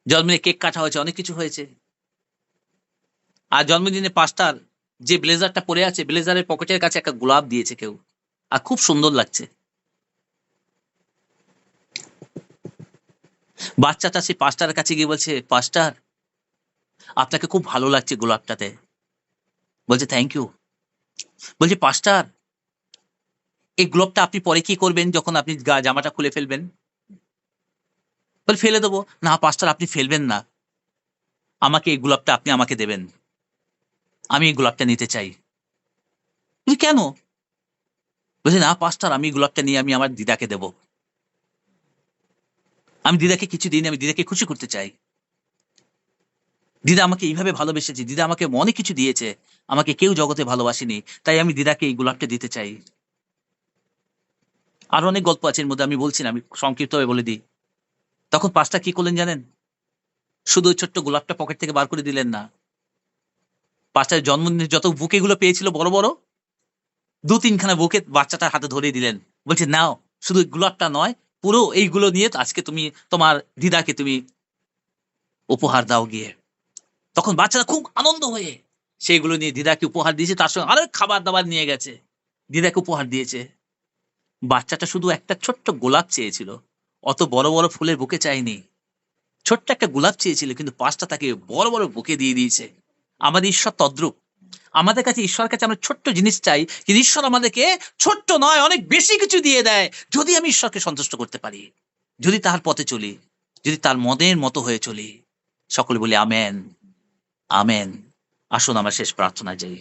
S1: জন্মদিনে কেক কাটা হয়েছে, অনেক কিছু হয়েছে। আর জন্মদিনে পাস্টার যে ব্লেজারটা পরে আছে, ব্লেজারের পকেটের কাছে একটা গোলাপ দিয়েছে কেউ, আর খুব সুন্দর লাগছে। বাচ্চাটা সেই পাস্টারের কাছে গিয়ে বলছে, পাস্টার আপনাকে খুব ভালো লাগছে গোলাপটাতে। বলছে থ্যাংক ইউ। বলছে পাস্টার এই গোলাপটা আপনি পরে কি করবেন যখন আপনি জামাটা খুলে ফেলবেন? বলে ফেলে দেবো। না পাস্টার আপনি ফেলবেন না, আমাকে এই গোলাপটা আপনি আমাকে দেবেন, আমি এই গোলাপটা নিতে চাই। বলি কেন? বলছে না পাস্টার আমি এই গোলাপটা নিয়ে আমি আমার দিদাকে দেব, আমি দিদাকে কিছু দিন, আমি দিদাকে খুশি করতে চাই। দিদা আমাকে এইভাবে ভালোবেসেছে, দিদা আমাকে অনেক কিছু দিয়েছে, আমাকে কেউ জগতে ভালোবাসেনি, তাই আমি দিদাকে এই গোলাপটা দিতে চাই। আরো অনেক গল্প আছে এর মধ্যে, আমি বলছি না, আমি সংক্ষিপ্তভাবে বলে দিই। তখন পাস্টার কি করলেন জানেন? শুধু ওই ছোট্ট গোলাপটা পকেট থেকে বার করে দিলেন না, পাস্টারের জন্মদিনের যত বুকে গুলো পেয়েছিল বড় বড়, ২-৩ খানা বুকে বাচ্চাটার হাতে ধরিয়ে দিলেন। বলছে নাও, শুধু গোলাপটা নয়, পুরো এইগুলো নিয়ে আজকে তুমি তোমার দিদাকে তুমি উপহার দাও গিয়ে। তখন বাচ্চারা খুব আনন্দ হয়ে সেইগুলো নিয়ে দিদাকে উপহার দিয়েছে, তার সঙ্গে আরো খাবার দাবার নিয়ে গেছে, দিদাকে উপহার দিয়েছে। বাচ্চাটা শুধু একটা ছোট্ট গোলাপ চেয়েছিল, অত বড় বড় ফুলের বুকে চায়নি, ছোট্ট একটা গোলাপ চেয়েছিল, কিন্তু পাঁচটা তাকে বড় বড় বুকে দিয়ে দিয়েছে। আমাদের ঈশ্বর তদ্রূপ। আমাদের কাছে, ঈশ্বরের কাছে আমরা ছোট্ট জিনিস চাই, কিন্তু ঈশ্বর আমাদেরকে ছোট্ট নয় অনেক বেশি কিছু দিয়ে দেয়, যদি আমি ঈশ্বরকে সন্তুষ্ট করতে পারি, যদি তার পথে চলি, যদি তার মনের মতো হয়ে চলি। সকলে বলি আমেন, আমেন। আসুন আমরা শেষ প্রার্থনায় যাই।